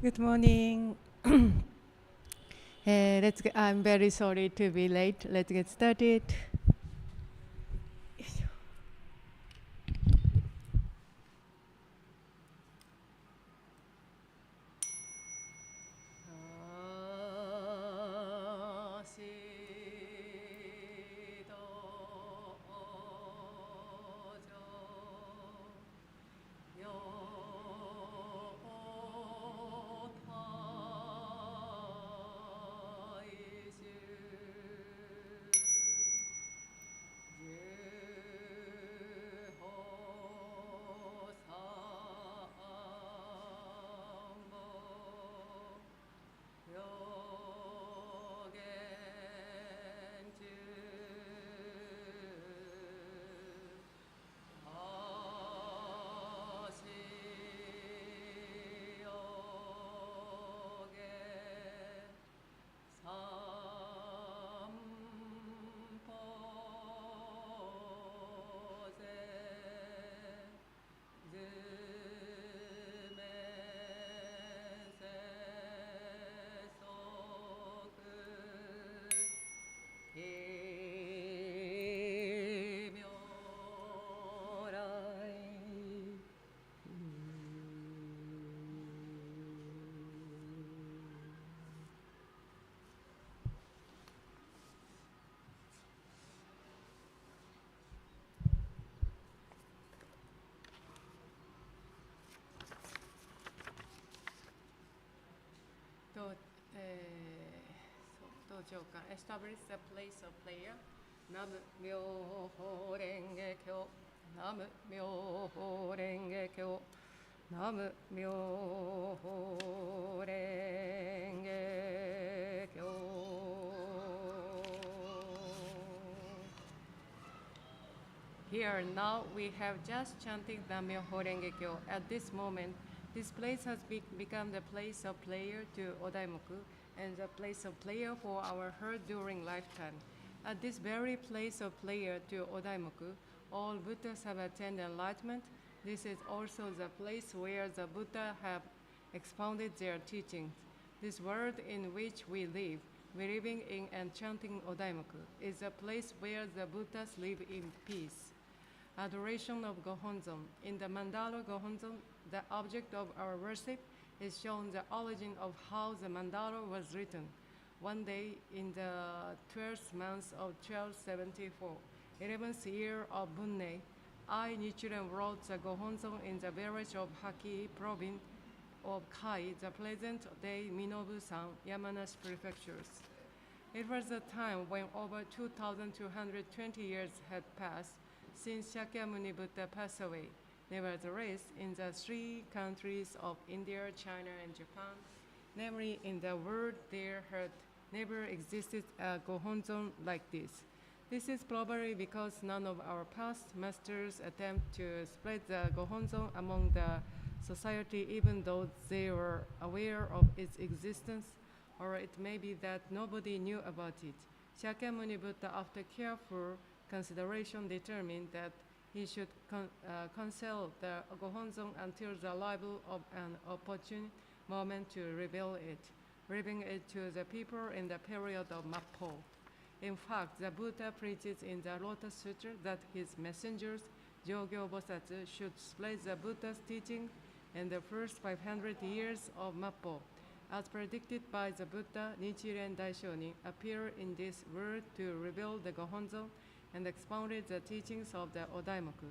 Good morning. I'm very sorry to be late. Let's get started. 道場間 Establish the place of prayer. ナム妙法蓮華経。ナム妙法蓮華経。ナム妙法蓮華経。Here now we have just chanted Nam-myoho Renge-kyo. At this moment, this place has become the place of prayer to Odaimoku and the place of prayer for our heart during lifetime. At this very place of prayer to Odaimoku, all Buddhas have attained enlightenment. This is also the place where the Buddha have expounded their teachings. This world in which we live, living in and chanting Odaimoku, is a place where the Buddhas live in peace. Adoration of Gohonzon. In the mandala Gohonzon, the object of our worship is shown the origin of how the mandala was written. One day in the 12th month of 1274, 11th year of Bunnei, I, Nichiren, wrote the Gohonzon in the village of Haki, province of Kai, the present-day Minobu-san, Yamanashi prefectures. It was a time when over 2,220 years had passed since Shakyamuni Buddha passed away. Nevertheless, in the three countries of India, China, and Japan, namely in the world, there had never existed a Gohonzon like this. This is probably because none of our past masters attempt to spread the Gohonzon among the society even though they were aware of its existence, or it may be that nobody knew about it. Shakyamuni Buddha, after careful consideration, determined that he should conceal the Gohonzon until the arrival of an opportune moment to reveal it, revealing it to the people in the period of Mappo. In fact, the Buddha preaches in the Lotus Sutra that his messengers, Jogyo Bosatsu, should spread the Buddha's teaching in the first 500 years of Mappo. As predicted by the Buddha, Nichiren Daishonin appeared in this world to reveal the Gohonzon and expounded the teachings of the Odaimoku.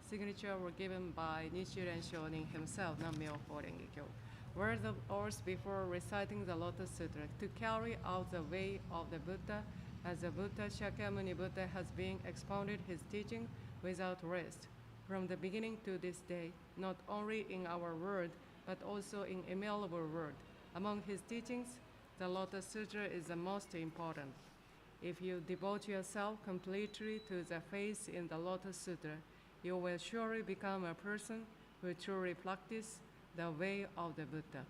Signature were given by Nichiren Shonin himself, Nam-myoho Renge-kyo. Words of oath before reciting the Lotus Sutra to carry out the way of the Buddha, as the Buddha, Shakyamuni Buddha, has been expounded his teaching without rest. From the beginning to this day, not only in our world, but also in immutable world. Among his teachings, the Lotus Sutra is the most important. If you devote yourself completely to the faith in the Lotus Sutra, you will surely become a person who truly practices the way of the Buddha.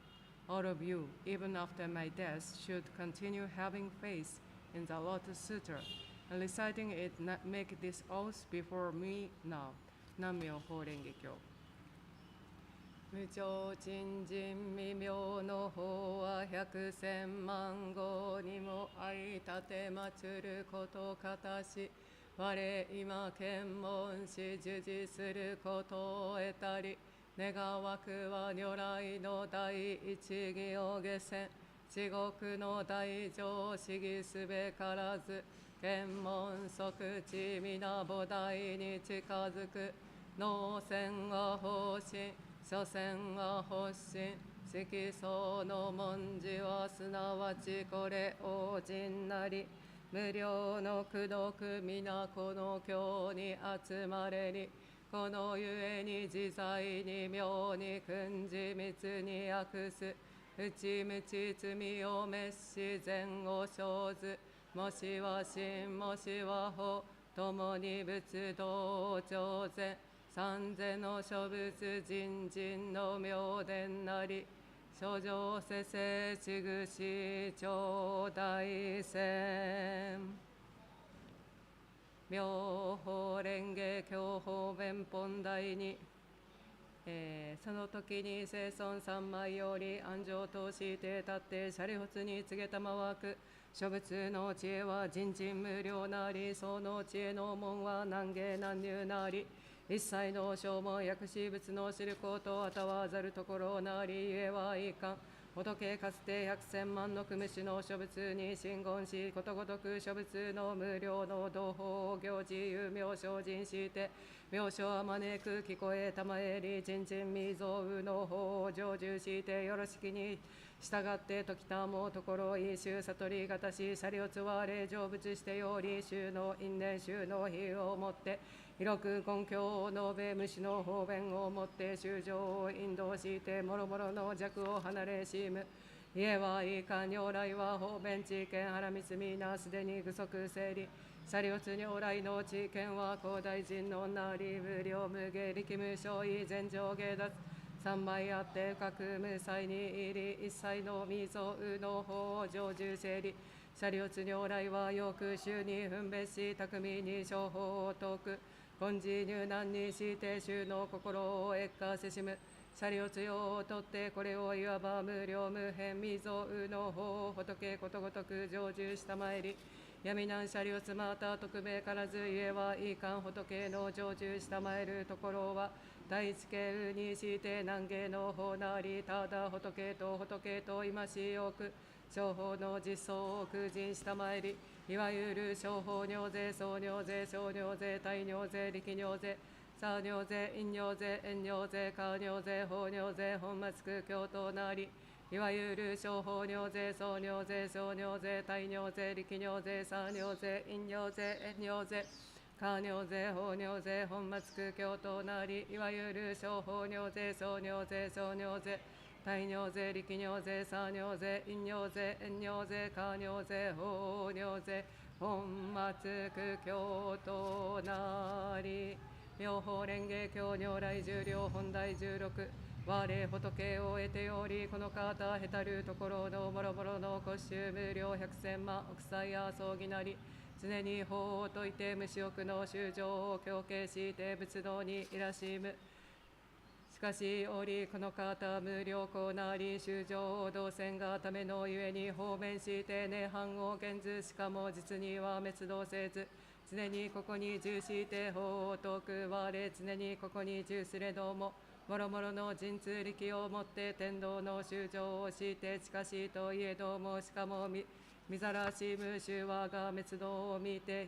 All of you, even after my death, should continue having faith in the Lotus Sutra and reciting it. Make this oath before me now. Nam-myoho Renge-kyo. 無常珍人未妙の法は百千万号にも相立て祀ることかたし、我今検問し授事することを得たり、願わくは如来の第一義を下せ、地獄の大乗思議すべからず、検問即地皆菩提に近づく。能戦は方針、所詮は発心、色相の文字はすなわちこれ王人なり。無量の功徳皆この経に集まれり。このゆえに自在に妙に訓示密に訳す。内無知罪を滅し善を生ず。もしは真もしは法、共に仏道上善。三世の諸仏人人の妙伝なり。諸上世世ちぐし頂大戦。妙法蓮華経法弁本題に、その時に聖尊三昧より安城として立ってシャリホツに告げたまわく。諸仏の知恵は人人無量なり、その知恵の門は難解難入なり。一切の証文薬師仏の知ることあたわざるところなり、ゆえはいかん。仏かつて百千万の組主の諸仏に真言し、ことごとく諸仏の無量の同法を行事有名精進して、名称あまねく聞こえたまえり、人人未曾有の法を成就してよろしきに従って時たもところい衆悟りがたし、シャリオツは霊成仏してより、衆の因縁衆の非をもって広く根拠を述べ、無視の方便をもって衆生を引導して、もろもろの弱を離れしむ。家はいかん、如来は方便知見腹みつみなすでに具足整理。シャリオツ如来の知見は広大人のなり、無量無下力無生意全上下脱。三昧あって深く無際に入り、一切の未曾有の法を成就整理。シャリオツ如来はよく衆に分別し、巧みに諸法を説く。根治入難にして衆の心を越化せしむ。シャリオツ用をとってこれをいわば無量無辺未曾有の法を仏ことごとく成就したまえり。闇難シャリオツまた特命からずゆえはいかん。仏の成就したまえるところは第一形にして難解の法なり。ただ仏と今しよく諸法の実相を空人したまえり。いわゆる諸法尿税総尿税小尿税大尿税力尿税差尿税陰尿税円尿税下尿税法尿税本末空教となり。いわゆる小法尿税総尿税小尿税大尿税力尿税差尿税陰尿税円尿税下尿税法尿税本末空教となり。いわゆる小法尿税小尿税小尿税大尿税力尿税差尿税陰尿税円尿税下尿税法尿税本末空教となり。妙法蓮華経如来十両本第16。我仏を得てより、この方へたるところのもろもろの骨衆無量百千万億歳や葬儀なり。常に法を説いて無私欲の衆生を強敬して仏道にいらしむ。しかし折この方無良好なり、衆生を動線がためのゆえに方便して涅槃を現ず。しかも実には滅動せず、常にここに従して法を説く。我常にここに従すれども、もろもろの神通力をもって天道の衆生をして近しいといえども、しかも見ざらし無衆話が滅動を見て、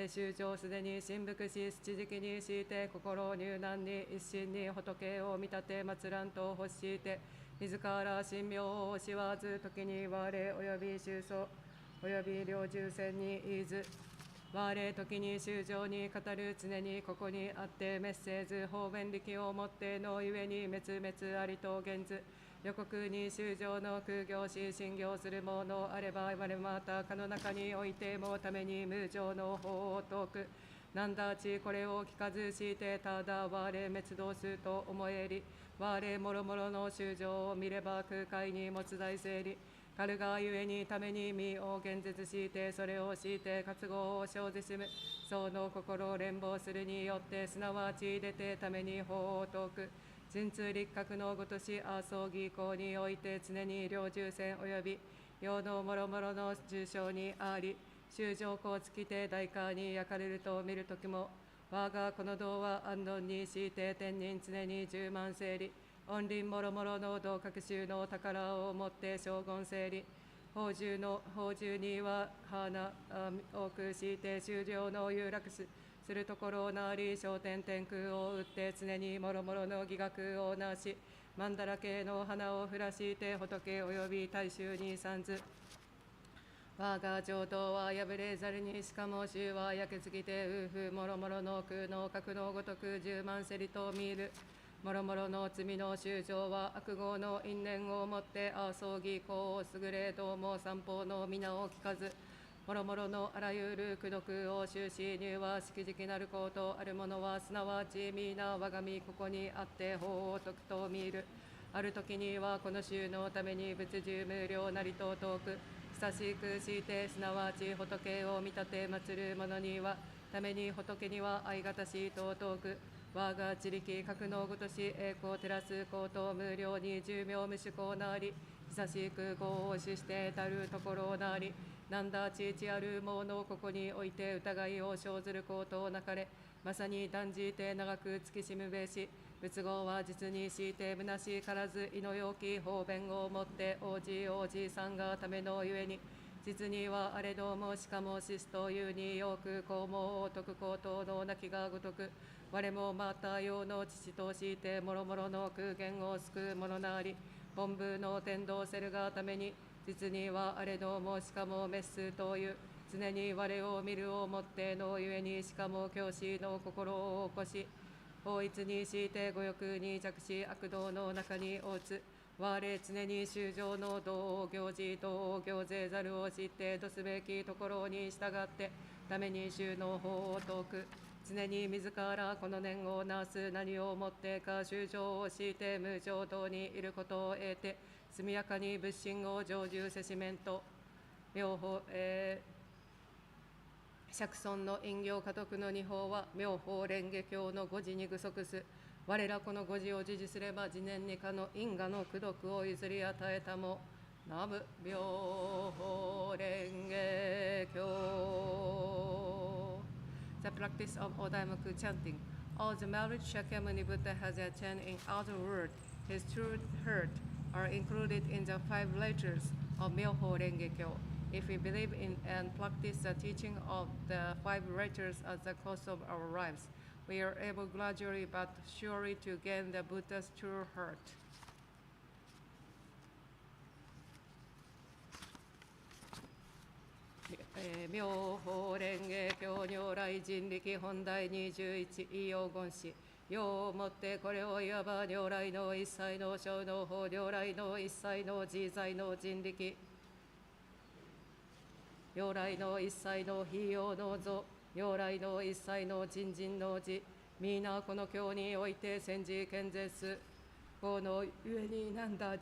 衆生すでに神福し土時期にして心入難に一心に仏を見立て祭らんと欲して自ら神妙をしわず、時に我および宗祖および両従戦に言いず、我時に衆生に語る。常にここにあって滅せず、方便力をもってのゆえに滅々ありと現ず。予告に衆生の空行し信行するものあれば、我またかの中においてもために無常の法を説く。なんだちこれを聞かずして、ただ我滅動すると思えり。我もろもろの衆生を見れば空海に持つ大勢理。かるがゆえにために身を現実して、それをして活合を生じしむ。その心を連望するによって、すなわち出てために法を説く。神通立格のごとし阿葬儀行において常に両重線及び世のもろもろの重症にあり、修上皇尽きて大火に焼かれると見るときも、我がこの道は安穏に敷いて天人常に10万整理、恩林もろもろの道各宗の宝をもって将軍整理、宝珠には花多く敷いて修上の有楽するところなり、昇天天空を打って常にもろもろの義学をなし、曼荼羅系の花を降らして仏及び大衆に参ず。我が浄土は破れざるに、しかも衆は焼け尽きて夫婦もろもろの空の格のごとく10万せりと見る。もろもろの罪の修正は悪業の因縁をもって阿葬儀行を優れどうも三方の皆を聞かず、もろもろのあらゆる功徳を修し入はしきじきなることあるものは、すなわち皆我が身ここにあって法を説くと見る。ある時にはこの衆のために仏従無料なりと遠く久しくして、すなわち仏を見立て祀る者にはために仏には愛がたしと遠く、我が自力格のごとし栄光照らすこと無料に寿命無主公なり、久しく合をししてたるところなり、なんだちいちあるものここにおいて疑いを生ずることなかれ、まさに断じて長く突きしむべし、仏語は実にして虚しからず、意の良き方便をもって王子さんがためのゆえに、実にはあれどもしかもしすというによく公務を説くことのなきがごとく、我もまた世の父としてもろもろの空言を救うものなり、本部の天道せるがために、実にはあれどもしかも滅すという、常に我を見るをもってのゆえに、しかも教師の心を起こし、法一にして五欲に着し悪道の中に落つ。我常に修上の道を行事道を行ぜざるを知ってどすべきところに従ってために修の法を説く。常に自らこの念をなす何をもってか修上をして無浄道にいることを得て速やかに仏心を成就せしめんと妙法、釈尊の因行家督の二法は妙法蓮華経の五字に具足す。我らこの五字を持持すれば次年にかの因果の功徳を譲り与えたも。ナム妙法蓮華経。The practice of Odaimaku chanting. All the merit Shakyamuni Buddha has attained in other words, his true heart, are included in the 5 letters of Myoho Renge Kyo. If we believe in and practice the teaching of the 5 letters at the course of our lives, we are able gradually but surely to gain the Buddha's true heart. 妙法蓮華経如来人力本題21異様言詞。ようもってこれをいわば如来の一切の小の法、如来の一切の自在の人力、如来の一切の非用の像、如来の一切の人人の字、皆この経において先時見絶す。このゆえになんだ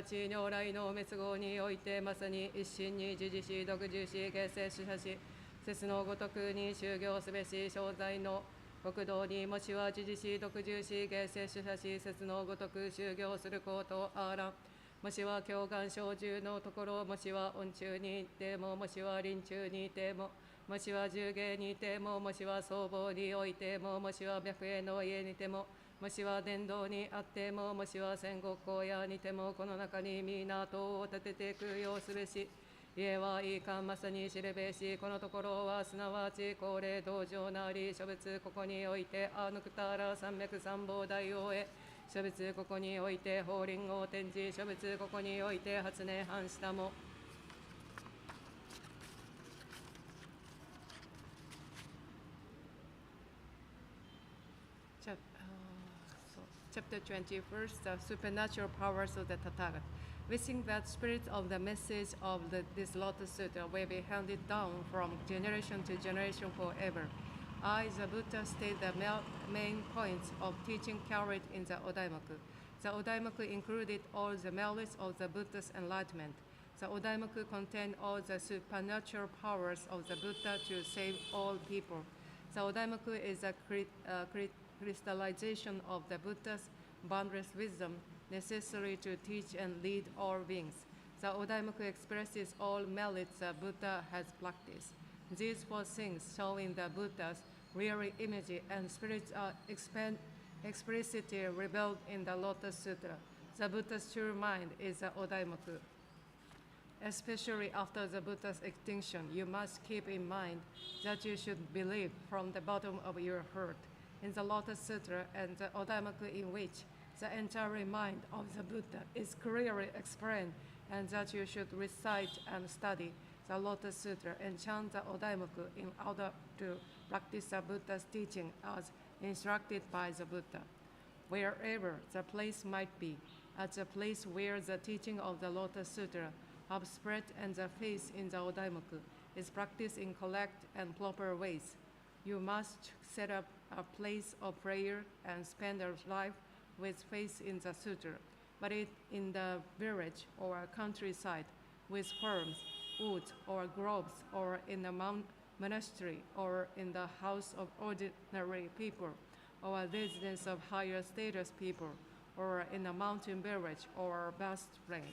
ち如来の滅後においてまさに一心に自治し独自し形成主者し、節のごとくに修行すべし正在の国道にもしは自治し独自し形成主者し、節のごとく修行することあらん。もしは教願小獣のところ、もしは恩中にいても、もしは臨中にいても、もしは従芸にいても、もしは僧帽においても、もしは白衣の家にても、もしは伝道にあっても、もしは戦国荒野にても、この中に港を建てて供養すべし。家はいいかまさに知るべし。このところはすなわち高齢道場なり、諸仏ここにおいてあぬくたら山脈三宝大王へ。諸仏ここにおいて法輪を展示、諸仏ここにおいて初音反したも。Chapter 21, the supernatural powers of the Tathagata. Wishing that spirit of the message of this Lotus Sutra will be handed down from generation to generation forever. I, the Buddha, state the main points of teaching carried in the Odaimaku. The Odaimaku included all the merits of the Buddha's enlightenment. The Odaimaku contained all the supernatural powers of the Buddha to save all people. The Odaimaku is a crystallization of the Buddha's boundless wisdom necessary to teach and lead all beings. The Odaimoku expresses all merits the Buddha has practiced. These four things showing the Buddha's real image and spirit are explicitly revealed in the Lotus Sutra. The Buddha's true mind is the Odaimoku. Especially after the Buddha's extinction, you must keep in mind that you should believe from the bottom of your heart in the Lotus Sutra and the Odaimoku in which the entire mind of the Buddha is clearly explained, and that you should recite and study the Lotus Sutra and chant the Odaimoku in order to practice the Buddha's teaching as instructed by the Buddha. Wherever the place might be, at the place where the teaching of the Lotus Sutra have spread and the faith in the Odaimoku is practiced in correct and proper ways, you must set up a place of prayer and spend your life with faith in the sutra, but in the village or countryside with farms, woods, or groves, or in a monastery, or in the house of ordinary people, or a residence of higher status people, or in a mountain village or vast plain.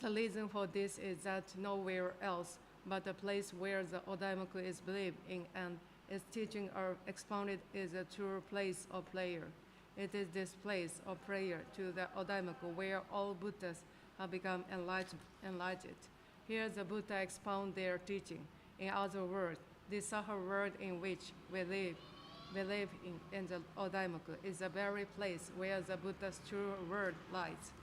The reason for this is that nowhere else but the place where the Odaimoku is believed in and its teaching are expounded is a true place of prayer. It is this place of prayer to the Odaimoku where all Buddhas have become enlightened. Here the Buddha expound their teaching. In other words, this Saha world in which we live in the Odaimoku is the very place where the Buddha's true word lies.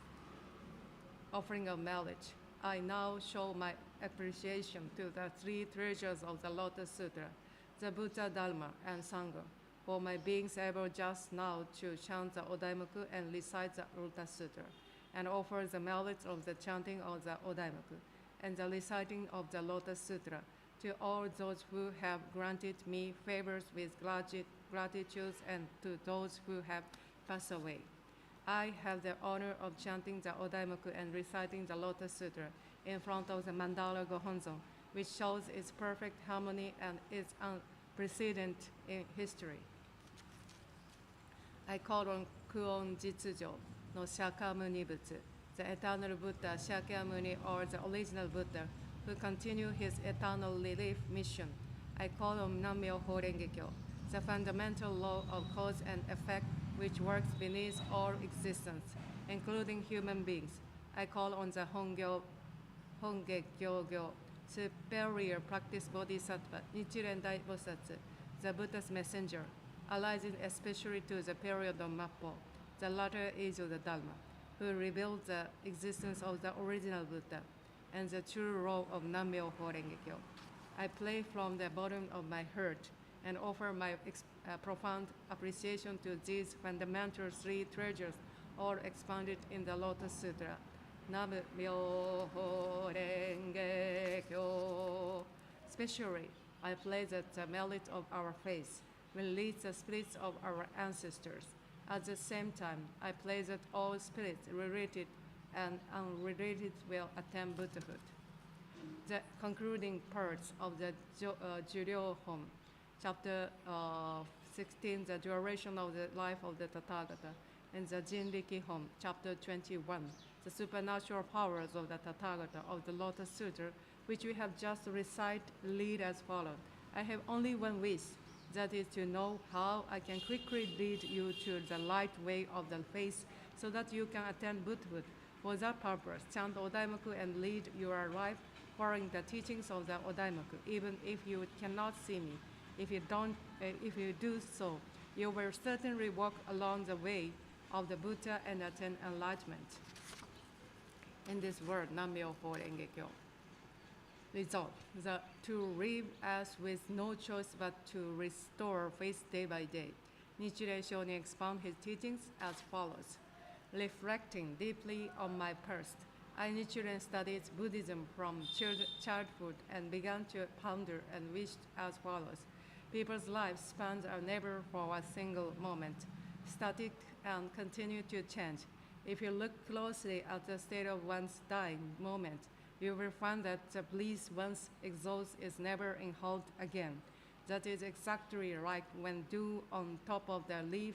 Offering of knowledge, I now show my appreciation to the three treasures of the Lotus Sutra, the Buddha, Dharma, and Sangha, for my being able just now to chant the Odaimoku and recite the Lotus Sutra, and offer the merits of the chanting of the Odaimoku and the reciting of the Lotus Sutra to all those who have granted me favors with gratitude, and to those who have passed away. I have the honor of chanting the Odaimoku and reciting the Lotus Sutra in front of the Mandala Gohonzon, which shows its perfect harmony and its unprecedented in history. I call on Kuon Jitsujo no Shakyamuni Butsu, the eternal Buddha Shakyamuni, or the original Buddha, who continue his eternal relief mission. I call on Nammyo Horengekyo, the fundamental law of cause and effect which works beneath all existence, including human beings. I call on the Hongekyo, superior practice Bodhisattva, Nichiren Daibosatsu, the Buddha's messenger, arising especially to the period of Mappo, the latter age of the Dharma, who revealed the existence of the original Buddha and the true role of Nammyo Horengekyo. I pray from the bottom of my heart and offer my profound appreciation to these fundamental three treasures, all expounded in the Lotus Sutra. Nammyo Horengekyo. Especially, I pray that the merit of our faith will lead the spirits of our ancestors. At the same time, I pray that all spirits related and unrelated will attain Buddhahood. The concluding parts of the Juryo-hon, chapter 16, the duration of the life of the Tathagata, and the Jinriki-hon, chapter 21, the supernatural powers of the Tathagata of the Lotus Sutra, which we have just recited, lead as follows. I have only one wish, that is to know how I can quickly lead you to the light way of the faith so that you can attain Buddhahood. For that purpose, chant Odaimoku and lead your life following the teachings of the Odaimoku, even if you cannot see me. If you do so, you will certainly walk along the way of the Buddha and attain enlightenment. In this word, Nammyo Horengekyo. Result, to live as with no choice but to restore faith day by day. Nichiren Shu expound his teachings as follows. Reflecting deeply on my past, I Nichiren studied Buddhism from childhood and began to ponder and wished as follows. People's lifespans are never for a single moment, static and continue to change. If you look closely at the state of one's dying moment, you will find that the bliss once exhausted is never inhaled again. That is exactly like when dew on top of the leaf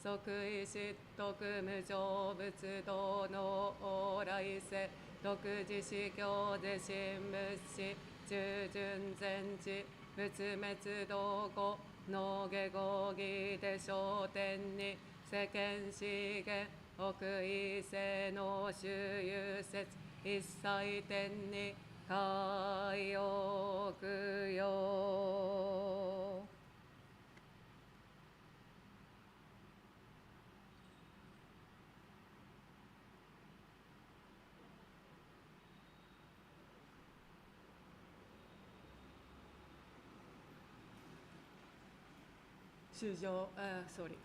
即位失徳無常仏道の往来世独自死教で神仏死中順全知仏滅道後農下合義で昇天に世間資源奥異性の周遊説一切天に海奥よ終了、sorry。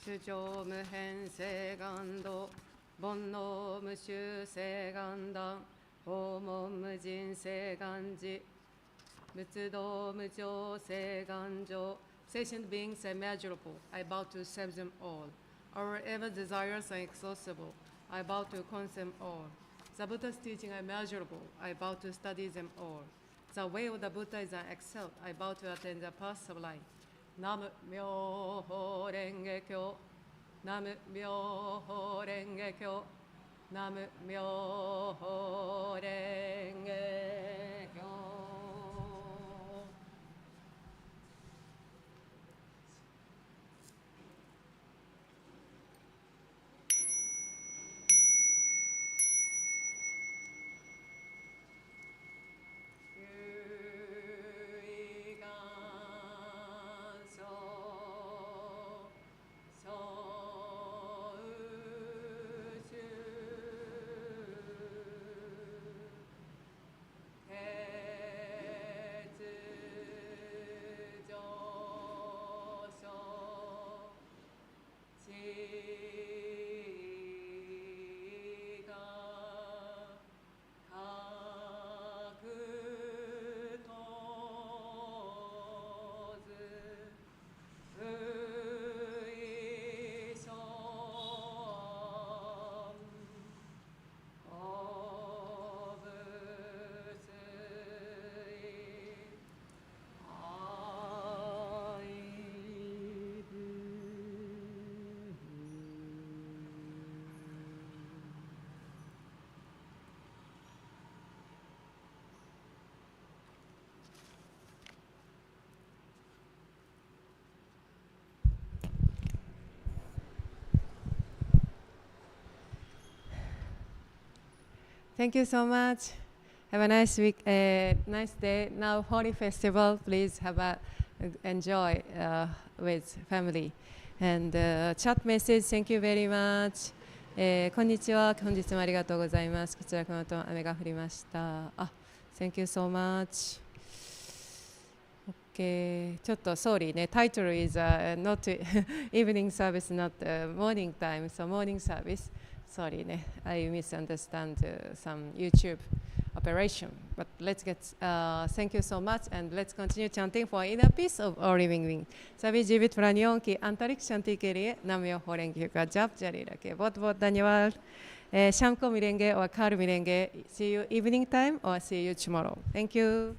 主張無変性願道、煩悩無臭性願断、訪問無人性願寺、仏道無常性願上、sentient beings are immeasurable. I bow to accept them all. Our ever desires are inexhaustible. I bow to consume all. The Buddha's teaching are immeasurable. I bow to study them all. The way of the Buddha is excelled. I bow to attend the path of life. Nam Myo Ho Renge Kyo. Nam Myo Ho Renge Kyo. Nam Myo Ho Renge Kyo. Thank you so much. Have a nice week, nice day. Now, Holy Festival, please enjoy with family. And chat message, thank you very much. こんにちは。本日もありがとうございます。こちらこのと雨が降りました。Thank you so much. Okay. ちょっと sorry ね。Title is not evening service, not morning time. So morning service. Sorry, I misunderstand some YouTube operation. But let's get, thank you so much, and let's continue chanting for inner peace of all living beings. सभी जीवित प्राणियों की आंतरिक शांति के लिए नामयो होरेंगे का जाप जारी रखें. बहुत बहुत धन्यवाद. शाम को मिलेंगे और कल मिलेंगे. See you evening time or see you tomorrow. Thank you.